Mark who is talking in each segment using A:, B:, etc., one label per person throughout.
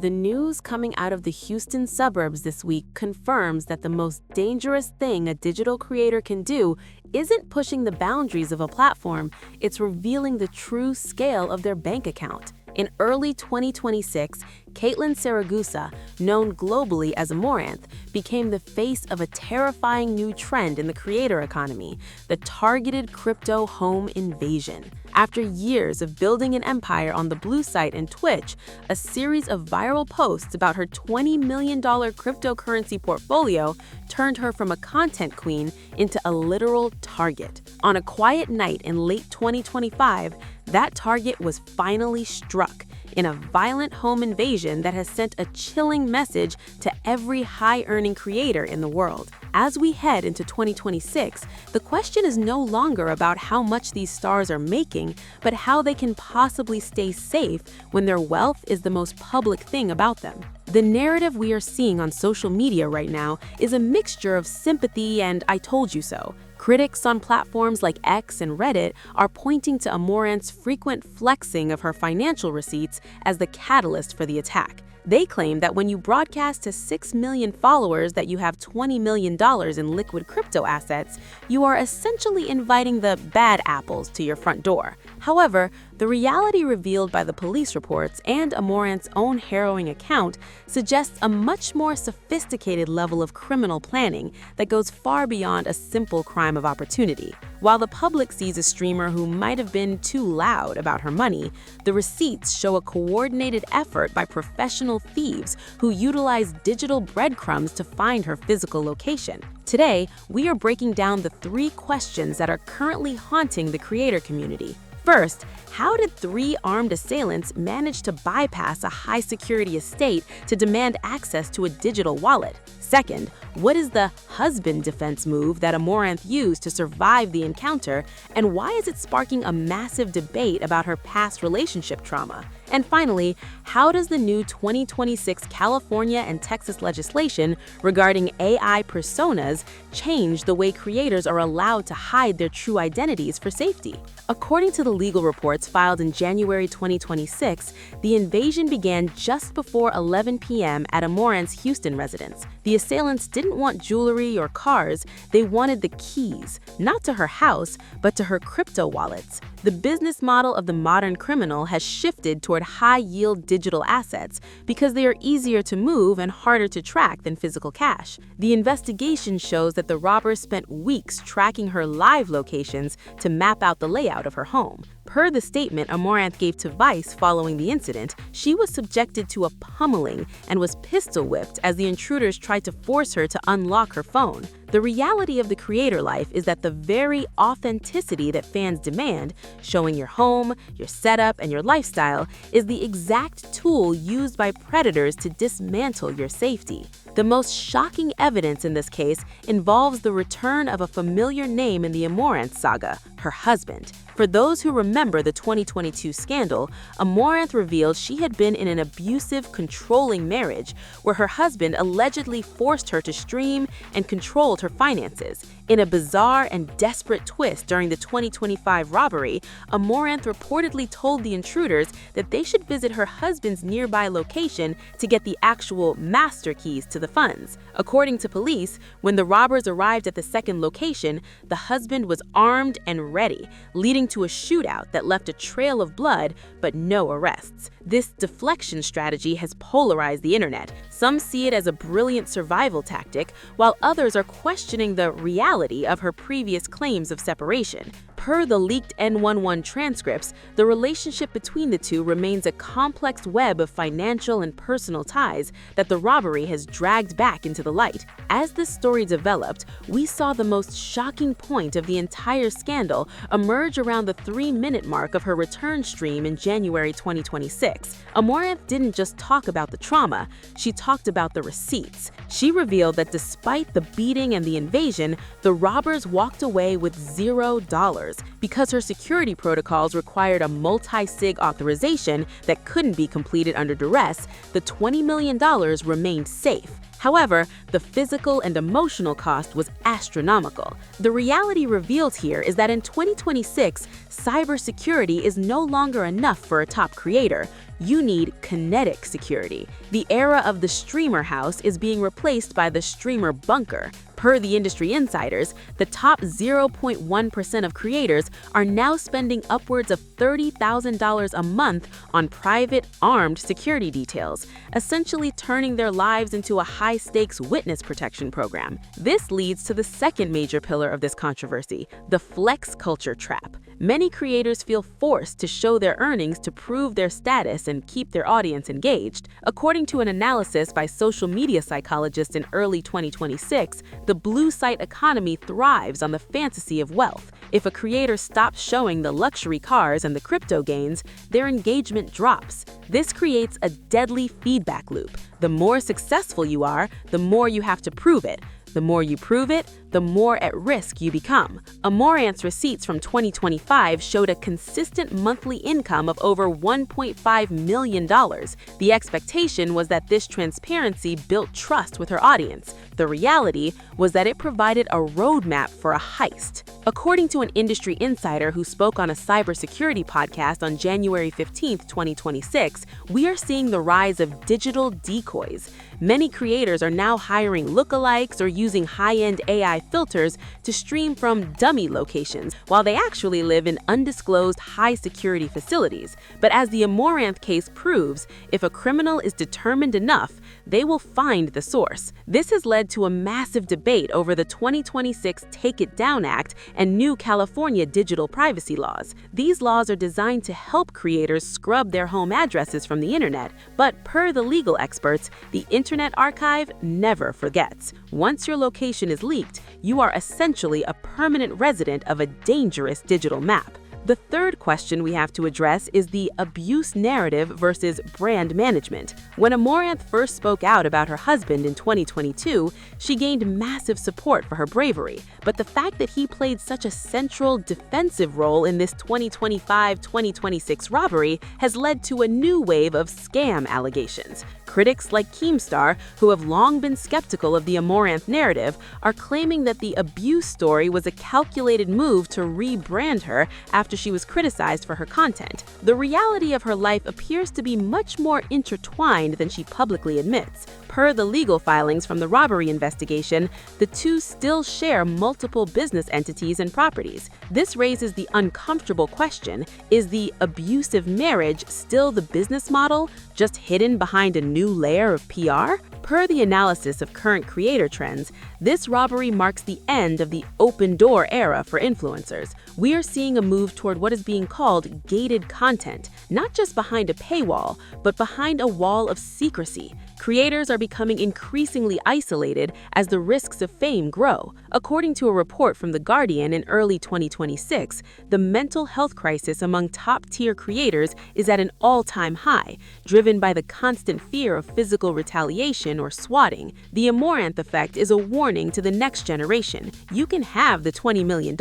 A: The news coming out of the Houston suburbs this week confirms that the most dangerous thing a digital creator can do isn't pushing the boundaries of a platform, it's revealing the true scale of their bank account. In early 2026, Caitlin Saragusa, known globally as Amouranth, became the face of a terrifying new trend in the creator economy, the targeted crypto home invasion. After years of building an empire on the Blue site and Twitch, a series of viral posts about her $20 million cryptocurrency portfolio turned her from a content queen into a literal target. On a quiet night in late 2025, that target was finally struck in a violent home invasion that has sent a chilling message to every high-earning creator in the world. As we head into 2026, the question is no longer about how much these stars are making, but how they can possibly stay safe when their wealth is the most public thing about them. The narrative we are seeing on social media right now is a mixture of sympathy and "I told you so." Critics on platforms like X and Reddit are pointing to Amouranth's frequent flexing of her financial receipts as the catalyst for the attack. They claim that when you broadcast to 6 million followers that you have $20 million in liquid crypto assets, you are essentially inviting the bad apples to your front door. However, the reality revealed by the police reports and Amouranth's own harrowing account suggests a much more sophisticated level of criminal planning that goes far beyond a simple crime of opportunity. While the public sees a streamer who might have been too loud about her money, the receipts show a coordinated effort by professional thieves who utilize digital breadcrumbs to find her physical location. Today, we are breaking down the 3 questions that are currently haunting the creator community. First, how did 3 armed assailants manage to bypass a high-security estate to demand access to a digital wallet? Second, what is the husband defense move that Amouranth used to survive the encounter, and why is it sparking a massive debate about her past relationship trauma? And finally, how does the new 2026 California and Texas legislation regarding AI personas change the way creators are allowed to hide their true identities for safety? According to the legal reports filed in January 2026, the invasion began just before 11 p.m. at Amouranth's Houston residence. The assailants didn't want jewelry or cars, they wanted the keys, not to her house, but to her crypto wallets. The business model of the modern criminal has shifted toward high-yield digital assets because they are easier to move and harder to track than physical cash. The investigation shows that the robbers spent weeks tracking her live locations to map out the layout of her home. Per the statement Amouranth gave to Vice following the incident, she was subjected to a pummeling and was pistol-whipped as the intruders tried to force her to unlock her phone. The reality of the creator life is that the very authenticity that fans demand, showing your home, your setup, and your lifestyle, is the exact tool used by predators to dismantle your safety. The most shocking evidence in this case involves the return of a familiar name in the Amouranth saga, her husband. For those who remember the 2022 scandal, Amouranth revealed she had been in an abusive, controlling marriage where her husband allegedly forced her to stream and controlled her finances. In a bizarre and desperate twist during the 2025 robbery, Amouranth reportedly told the intruders that they should visit her husband's nearby location to get the actual master keys to the funds. According to police, when the robbers arrived at the second location, the husband was armed and ready, leading to a shootout that left a trail of blood but no arrests. This deflection strategy has polarized the internet. Some see it as a brilliant survival tactic, while others are questioning the reality of her previous claims of separation. Per the leaked N11 transcripts, the relationship between the two remains a complex web of financial and personal ties that the robbery has dragged back into the light. As this story developed, we saw the most shocking point of the entire scandal emerge around the 3-minute mark of her return stream in January 2026. Amouranth didn't just talk about the trauma, she talked about the receipts. She revealed that despite the beating and the invasion, the robbers walked away with $0. Because her security protocols required a multi-sig authorization that couldn't be completed under duress, the $20 million remained safe. However, the physical and emotional cost was astronomical. The reality revealed here is that in 2026, cybersecurity is no longer enough for a top creator. you need kinetic security. The era of the streamer house is being replaced by the streamer bunker. Per the industry insiders, the top 0.1% of creators are now spending upwards of $30,000 a month on private, armed security details, essentially turning their lives into a high-stakes witness protection program. This leads to the second major pillar of this controversy, the flex culture trap. Many creators feel forced to show their earnings to prove their status and keep their audience engaged. According to an analysis by social media psychologists in early 2026, the blue site economy thrives on the fantasy of wealth. If a creator stops showing the luxury cars and the crypto gains, their engagement drops. This creates a deadly feedback loop. The more successful you are, the more you have to prove it. The more you prove it, the more at risk you become. Amouranth's receipts from 2025 showed a consistent monthly income of over $1.5 million. The expectation was that this transparency built trust with her audience. The reality was that it provided a roadmap for a heist. According to an industry insider who spoke on a cybersecurity podcast on January 15, 2026, we are seeing the rise of digital decoys. Many creators are now hiring lookalikes or using high-end AI filters to stream from dummy locations, while they actually live in undisclosed high-security facilities. But as the Amouranth case proves, if a criminal is determined enough, they will find the source. This has led to a massive debate over the 2026 Take It Down Act and new California digital privacy laws. These laws are designed to help creators scrub their home addresses from the internet, but per the legal experts, the Internet Archive never forgets. Once your location is leaked, you are essentially a permanent resident of a dangerous digital map. The third question we have to address is the abuse narrative versus brand management. When Amouranth first spoke out about her husband in 2022, she gained massive support for her bravery. But the fact that he played such a central defensive role in this 2025-2026 robbery has led to a new wave of scam allegations. Critics like Keemstar, who have long been skeptical of the Amouranth narrative, are claiming that the abuse story was a calculated move to rebrand her after she was criticized for her content. The reality of her life appears to be much more intertwined than she publicly admits. Per the legal filings from the robbery investigation, the two still share multiple business entities and properties. This raises the uncomfortable question, is the abusive marriage still the business model, just hidden behind a new layer of PR? Per the analysis of current creator trends, this robbery marks the end of the open door era for influencers. We are seeing a move toward what is being called gated content, not just behind a paywall, but behind a wall of secrecy. Creators are becoming increasingly isolated as the risks of fame grow. According to a report from The Guardian in early 2026, the mental health crisis among top-tier creators is at an all-time high, driven by the constant fear of physical retaliation or swatting. The Amouranth effect is a warning to the next generation. You can have the $20 million,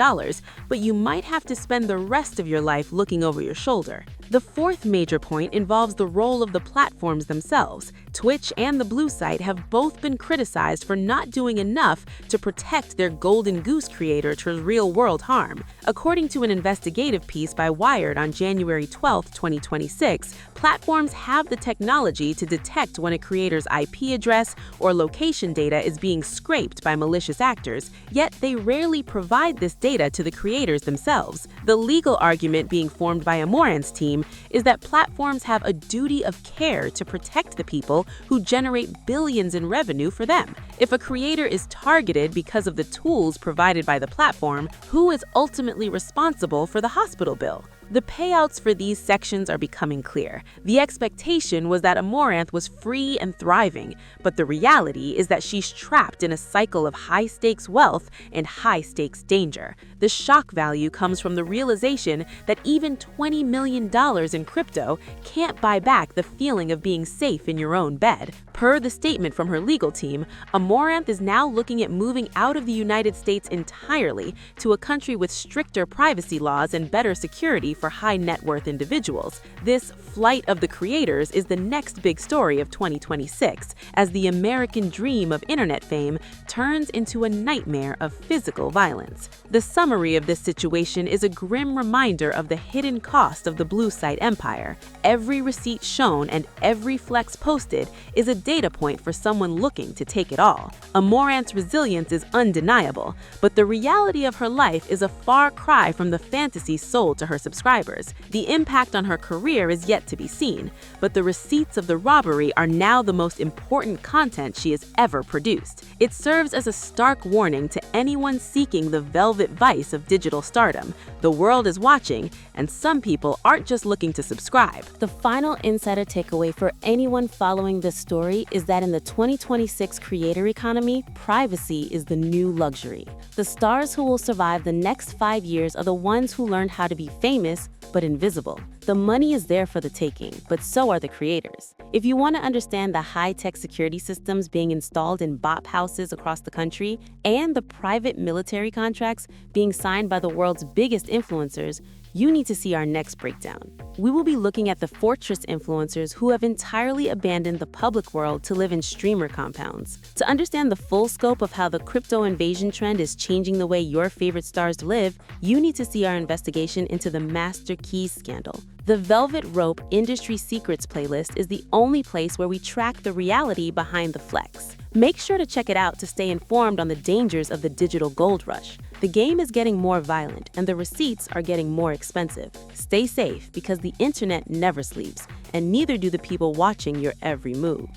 A: but you might have to spend the rest of your life looking over your shoulder. The fourth major point involves the role of the platforms themselves. Twitch and the Blue site have both been criticized for not doing enough to protect their golden goose creator to real-world harm. According to an investigative piece by Wired on January 12, 2026, platforms have the technology to detect when a creator's IP address or location data is being scraped by malicious actors, yet they rarely provide this data to the creators themselves. The legal argument being formed by Amouranth's team is that platforms have a duty of care to protect the people who generate billions in revenue for them. If a creator is targeted because of the tools provided by the platform, who is ultimately responsible for the hospital bill? The payouts for these sections are becoming clear. The expectation was that Amouranth was free and thriving, but the reality is that she's trapped in a cycle of high-stakes wealth and high-stakes danger. The shock value comes from the realization that even $20 million in crypto can't buy back the feeling of being safe in your own bed. Per the statement from her legal team, Amouranth is now looking at moving out of the United States entirely to a country with stricter privacy laws and better security for high-net-worth individuals. This flight of the creators is the next big story of 2026, as the American dream of internet fame turns into a nightmare of physical violence. The summary of this situation is a grim reminder of the hidden cost of the Blue site empire. Every receipt shown and every flex posted is a data point for someone looking to take it all. Amouranth's resilience is undeniable, but the reality of her life is a far cry from the fantasy sold to her subscribers. The impact on her career is yet to be seen, but the receipts of the robbery are now the most important content she has ever produced. It serves as a stark warning to anyone seeking the velvet vice of digital stardom. The world is watching, and some people aren't just looking to subscribe. The final insider takeaway for anyone following this story is that in the 2026 creator economy, privacy is the new luxury. The stars who will survive the next 5 years are the ones who learned how to be famous but invisible. The money is there for the taking, but so are the creators. If you want to understand the high-tech security systems being installed in BOP houses across the country and the private military contracts being signed by the world's biggest influencers, you need to see our next breakdown. We will be looking at the fortress influencers who have entirely abandoned the public world to live in streamer compounds. To understand the full scope of how the crypto invasion trend is changing the way your favorite stars live, you need to see our investigation into the Master Keys scandal. The Velvet Rope Industry Secrets playlist is the only place where we track the reality behind the flex. Make sure to check it out to stay informed on the dangers of the digital gold rush. The game is getting more violent and the receipts are getting more expensive. Stay safe because the internet never sleeps, and neither do the people watching your every move.